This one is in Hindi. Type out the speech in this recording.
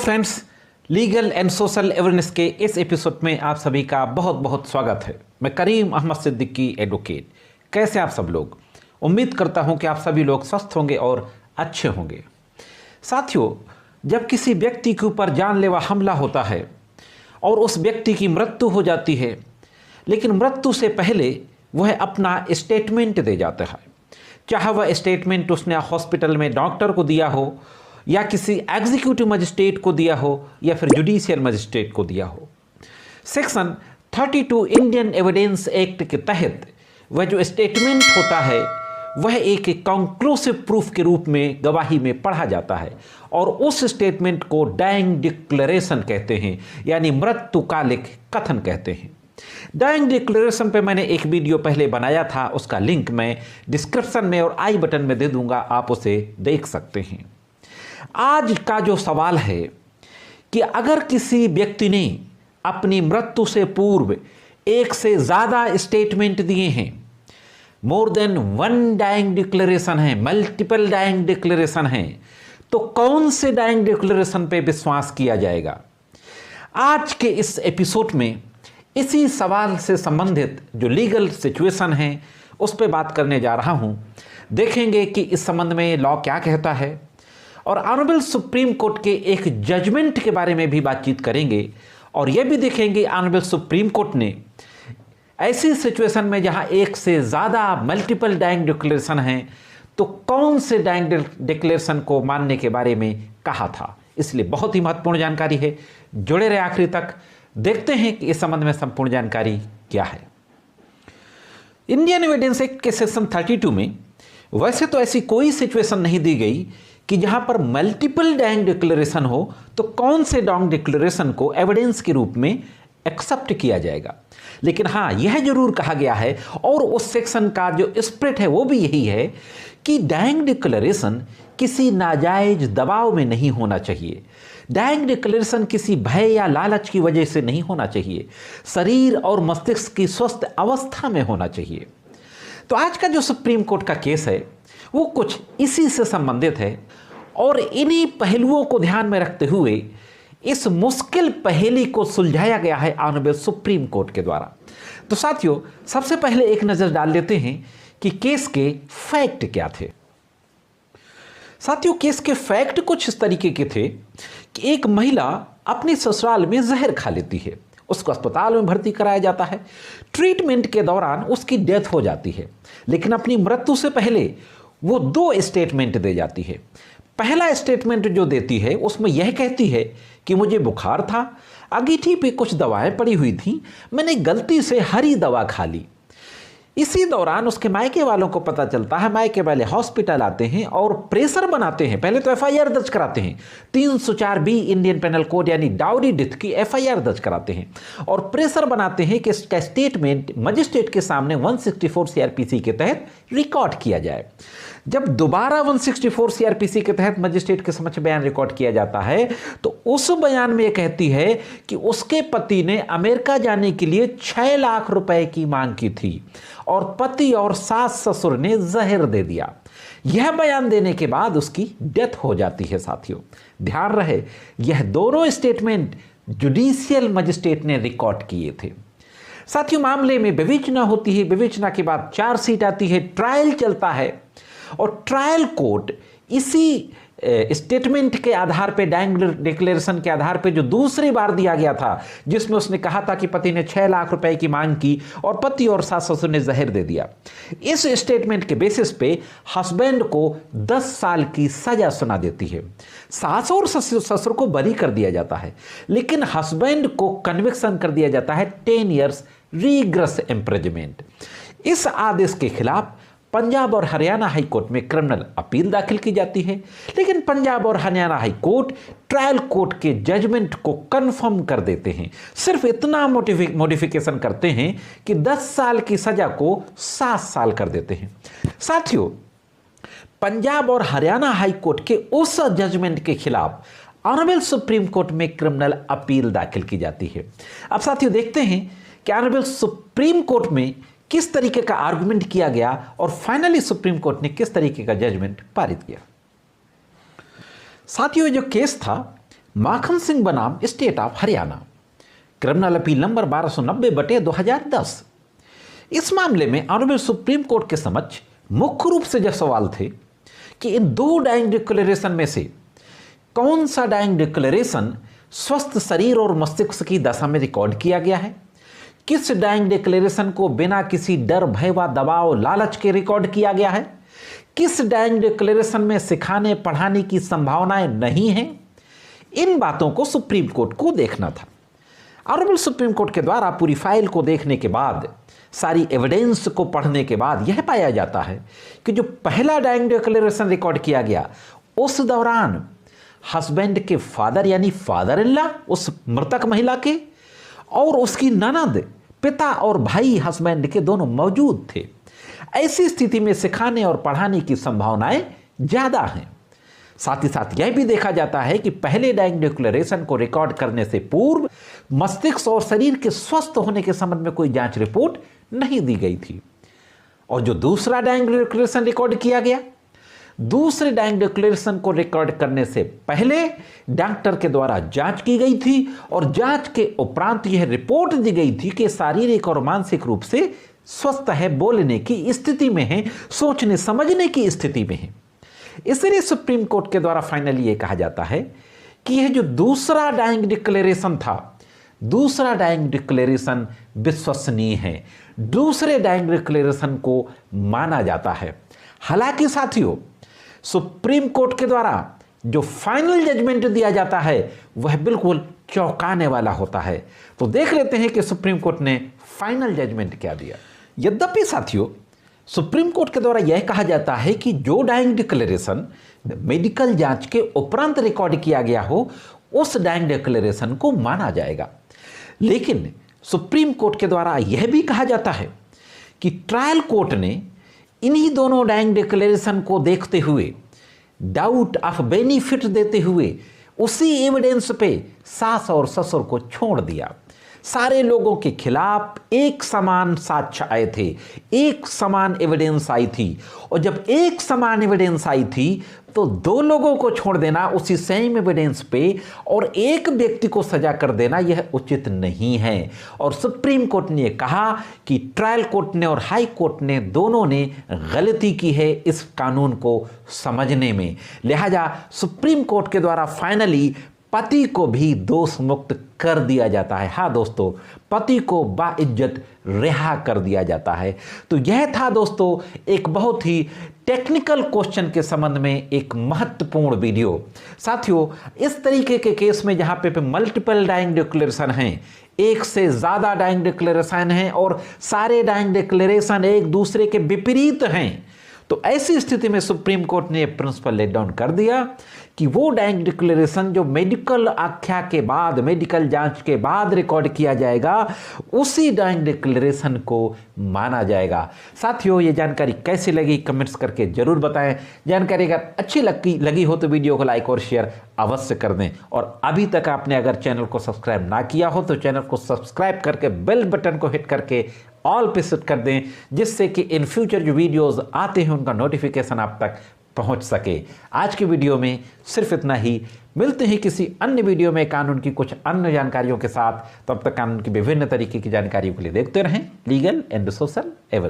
Friends, legal and social awareness के इस एपिसोड में आप सभी का बहुत बहुत स्वागत है। मैं करीम अहमद सिद्दीकी एडवोकेट। कैसे आप सब लोग? उम्मीद करता हूं कि आप सभी लोग स्वस्थ होंगे और अच्छे होंगे। साथियों, जब किसी व्यक्ति के ऊपर जानलेवा हमला होता है और उस व्यक्ति की मृत्यु हो जाती है, लेकिन मृत्यु से पहले वह अपना स्टेटमेंट दे जाता है, चाहे वह स्टेटमेंट उसने हॉस्पिटल में डॉक्टर को दिया हो या किसी एग्जीक्यूटिव मजिस्ट्रेट को दिया हो या फिर जुडिशियल मजिस्ट्रेट को दिया हो। सेक्शन 32 इंडियन एविडेंस एक्ट के तहत वह जो स्टेटमेंट होता है वह एक कंक्लूसिव प्रूफ के रूप में गवाही में पढ़ा जाता है और उस स्टेटमेंट को डाइंग डिक्लेरेशन कहते हैं, यानी मृत्युकालिक कथन कहते हैं। डाइंग डिक्लेरेशन पे मैंने एक वीडियो पहले बनाया था, उसका लिंक मैं डिस्क्रिप्शन में और आई बटन में दे दूंगा, आप उसे देख सकते हैं। आज का जो सवाल है कि अगर किसी व्यक्ति ने अपनी मृत्यु से पूर्व एक से ज़्यादा स्टेटमेंट दिए हैं, more than one dying declaration है, मल्टीपल डाइंग डिक्लेरेशन है, तो कौन से डाइंग डिक्लेरेशन पे विश्वास किया जाएगा? आज के इस एपिसोड में इसी सवाल से संबंधित जो लीगल सिचुएशन है उस पर बात करने जा रहा हूं। देखेंगे कि इस संबंध में लॉ क्या कहता है और ऑनरेबल सुप्रीम कोर्ट के एक जजमेंट के बारे में भी बातचीत करेंगे और यह भी देखेंगे ऑनरेबल सुप्रीम कोर्ट ने ऐसी सिचुएशन में जहां एक से ज़्यादा मल्टीपल डाइंग डिक्लेरेशन है तो कौन से डाइंग डिक्लेरेशन को मानने के बारे में कहा था। इसलिए बहुत ही महत्वपूर्ण जानकारी है, जुड़े रहे आखिरी तक। देखते हैं कि इस संबंध में संपूर्ण जानकारी क्या है। इंडियन एविडेंस एक्ट के सेक्शन 32 में वैसे तो ऐसी कोई सिचुएशन नहीं दी गई कि जहां पर मल्टीपल डाइंग डिक्लेरेशन हो तो कौन से डाइंग डिक्लेरेशन को एविडेंस के रूप में एक्सेप्ट किया जाएगा। लेकिन हाँ, यह जरूर कहा गया है और उस सेक्शन का जो स्पिरिट है वो भी यही है कि डाइंग डिक्लेरेशन किसी नाजायज दबाव में नहीं होना चाहिए। डाइंग डिक्लेरेशन किसी भय या लालच की वजह से नहीं होना चाहिए, शरीर और मस्तिष्क की स्वस्थ अवस्था में होना चाहिए। तो आज का जो सुप्रीम कोर्ट का केस है वो कुछ इसी से संबंधित है और इन्हीं पहलुओं को ध्यान में रखते हुए इस मुश्किल पहेली को सुलझाया गया है ऑनरेबल सुप्रीम कोर्ट के द्वारा। तो साथियों, सबसे पहले एक नज़र डाल लेते हैं कि केस के फैक्ट क्या थे। साथियों, केस के फैक्ट कुछ इस तरीके के थे कि एक महिला अपने ससुराल में जहर खा लेती है, उसको अस्पताल में भर्ती कराया जाता है, ट्रीटमेंट के दौरान उसकी डेथ हो जाती है, लेकिन अपनी मृत्यु से पहले वो 2 स्टेटमेंट दे जाती है। पहला स्टेटमेंट जो देती है उसमें यह कहती है कि मुझे बुखार था, अंगीठी पे कुछ दवाएं पड़ी हुई थी, मैंने गलती से हरी दवा खा ली। इसी दौरान उसके मायके वालों को पता चलता है, मायके वाले हॉस्पिटल आते हैं और प्रेशर बनाते हैं। पहले तो एफआईआर दर्ज कराते हैं, 304B इंडियन पेनल कोड यानी डाउरी डेथ की एफआईआर दर्ज कराते हैं और प्रेशर बनाते हैं कि इसका स्टेटमेंट मजिस्ट्रेट के सामने 164 सीआरपीसी के तहत रिकॉर्ड किया जाए। जब दोबारा 164 सीआरपीसी के तहत मजिस्ट्रेट के समक्ष बयान रिकॉर्ड किया जाता है तो उस बयान में यह कहती है कि उसके पति ने अमेरिका जाने के लिए 6 लाख रुपए की मांग की थी और पति और सास ससुर ने जहर दे दिया। यह बयान देने के बाद उसकी डेथ हो जाती है। साथियों, ध्यान रहे, यह दोनों स्टेटमेंट जुडिशियल मजिस्ट्रेट ने रिकॉर्ड किए थे। साथियों, मामले में विवेचना होती है, विवेचना के बाद चार्जशीट आती है, ट्रायल चलता है और ट्रायल कोर्ट इसी स्टेटमेंट के आधार पे, डाइंग डिक्लेरेशन के आधार पे जो दूसरी बार दिया गया था जिसमें उसने कहा था कि पति ने 6 लाख रुपए की मांग की और पति और सास ससुर ने जहर दे दिया, इस स्टेटमेंट के बेसिस पे हस्बैंड को 10 साल की सजा सुना देती है। सास और ससुर को बरी कर दिया जाता है, लेकिन हस्बैंड को कन्विक्शन कर दिया जाता है 10 ईयर्स रिग्रेस इम्प्रिजनमेंट। इस आदेश के खिलाफ पंजाब और हरियाणा हाई कोर्ट में क्रिमिनल अपील दाखिल की जाती है, लेकिन पंजाब और Haryana high court trial court के जजमेंट को कंफर्म कर देते हैं। सिर्फ इतना मॉडिफिकेशन करते हैं कि 10 साल की सजा को 7 साल कर देते हैं। साथियों, पंजाब और हरियाणा हाई कोर्ट के उस जजमेंट के खिलाफ ऑनरेबल सुप्रीम कोर्ट में क्रिमिनल अपील दाखिल की जाती है। अब साथियों, देखते हैं कि ऑनरेबल सुप्रीम कोर्ट में किस तरीके का आर्गुमेंट किया गया और फाइनली सुप्रीम कोर्ट ने किस तरीके का जजमेंट पारित किया। साथियों, जो केस था माखन सिंह बनाम state of Haryana, criminal appeal number 1290/2010। इस मामले में ऑनरेबल सुप्रीम कोर्ट के समक्ष मुख्य रूप से जो सवाल थे कि इन दो डाइंग डिक्लेरेशन में से कौन सा डाइंग डिक्लेरेशन स्वस्थ शरीर और मस्तिष्क की दशा में रिकॉर्ड किया गया है, किस डाइंग डिक्लेरेशन को बिना किसी डर, भय व दबाव, लालच के रिकॉर्ड किया गया है, किस डाइंग डिक्लेरेशन में सिखाने पढ़ाने की संभावनाएं नहीं हैं। इन बातों को सुप्रीम कोर्ट को देखना था। ऑनरेबल सुप्रीम कोर्ट के द्वारा पूरी फाइल को देखने के बाद, सारी एविडेंस को पढ़ने के बाद यह पाया जाता है कि जो पहला डाइंग डिक्लेरेशन रिकॉर्ड किया गया उस दौरान हस्बैंड के फादर यानी फादर इन लॉ उस मृतक महिला के और उसकी ननद, पिता और भाई हस्बैंड के दोनों मौजूद थे। ऐसी स्थिति में सिखाने और पढ़ाने की संभावनाएं ज्यादा हैं। साथ ही साथ यह भी देखा जाता है कि पहले डाइंग डिक्लेरेशन को रिकॉर्ड करने से पूर्व मस्तिष्क और शरीर के स्वस्थ होने के संबंध में कोई जांच रिपोर्ट नहीं दी गई थी। और जो दूसरा डाइंग डिक्लेरेशन रिकॉर्ड किया गया, दूसरे डाइंग डिक्लेरेशन को रिकॉर्ड करने से पहले डॉक्टर के द्वारा जांच की गई थी और जांच के उपरांत यह रिपोर्ट दी गई थी कि शारीरिक और मानसिक रूप से स्वस्थ है, बोलने की स्थिति में है, सोचने समझने की स्थिति में है। इसलिए सुप्रीम कोर्ट के द्वारा फाइनली यह कहा जाता है कि यह जो दूसरा डाइंग डिक्लेरेशन था, दूसरा डाइंग डिक्लेरेशन विश्वसनीय है, दूसरे डाइंग डिक्लेरेशन को माना जाता है। हालांकि साथियों, सुप्रीम कोर्ट के द्वारा जो फाइनल जजमेंट दिया जाता है वह बिल्कुल चौंकाने वाला होता है। तो देख लेते हैं कि सुप्रीम कोर्ट ने फाइनल जजमेंट क्या दिया। यद्यपि साथियों, सुप्रीम कोर्ट के द्वारा यह कहा जाता है कि जो डाइंग डिक्लेरेशन मेडिकल जांच के उपरांत रिकॉर्ड किया गया हो उस डाइंग डिक्लेरेशन को माना जाएगा, लेकिन सुप्रीम कोर्ट के द्वारा यह भी कहा जाता है कि ट्रायल कोर्ट ने इन्हीं दोनों डाइंग डिक्लेरेशन को देखते हुए, डाउट ऑफ बेनिफिट देते हुए उसी एविडेंस पे सास और ससुर को छोड़ दिया। सारे लोगों के खिलाफ एक समान साक्ष्य आए थे, एक समान एविडेंस आई थी, और जब एक समान एविडेंस आई थी तो दो लोगों को छोड़ देना उसी सेम एविडेंस पे और एक व्यक्ति को सजा कर देना यह उचित नहीं है। और सुप्रीम कोर्ट ने कहा कि ट्रायल कोर्ट ने और हाई कोर्ट ने दोनों ने गलती की है इस कानून को समझने में। लिहाजा सुप्रीम कोर्ट के द्वारा फाइनली पति को भी दोष मुक्त कर दिया जाता है। हाँ दोस्तों, पति को बाइज्जत रिहा कर दिया जाता है। तो यह था दोस्तों एक बहुत ही टेक्निकल क्वेश्चन के संबंध में एक महत्वपूर्ण वीडियो। साथियों, इस तरीके के केस में जहां पे मल्टीपल डाइंग डिक्लेरेशन हैं, एक से ज्यादा डाइंग डिक्लेरेशन हैं और सारे डाइंग डिक्लेरेशन एक दूसरे के विपरीत हैं, तो ऐसी स्थिति में सुप्रीम कोर्ट ने प्रिंसिपल लेट डाउन कर दिया कि वो डाइंग डिक्लेरेशन जो मेडिकल आख्या के बाद, मेडिकल जांच के बाद रिकॉर्ड किया जाएगा, उसी डाइंग डिक्लेरेशन को माना जाएगा। साथियों, ये जानकारी कैसी लगी कमेंट्स करके जरूर बताएं। जानकारी अगर अच्छी लगी हो तो वीडियो को लाइक और शेयर अवश्य कर दें। और अभी तक आपने अगर चैनल को सब्सक्राइब ना किया हो तो चैनल को सब्सक्राइब करके बेल बटन को हिट करके ऑल पे सेट कर दें, जिससे कि इन फ्यूचर जो वीडियोस आते हैं उनका नोटिफिकेशन आप तक पहुंच सके। आज की वीडियो में सिर्फ इतना ही। मिलते हैं किसी अन्य वीडियो में कानून की कुछ अन्य जानकारियों के साथ। तब तक कानून की विभिन्न तरीके की जानकारियों के लिए देखते रहें लीगल एंड सोशल एवर।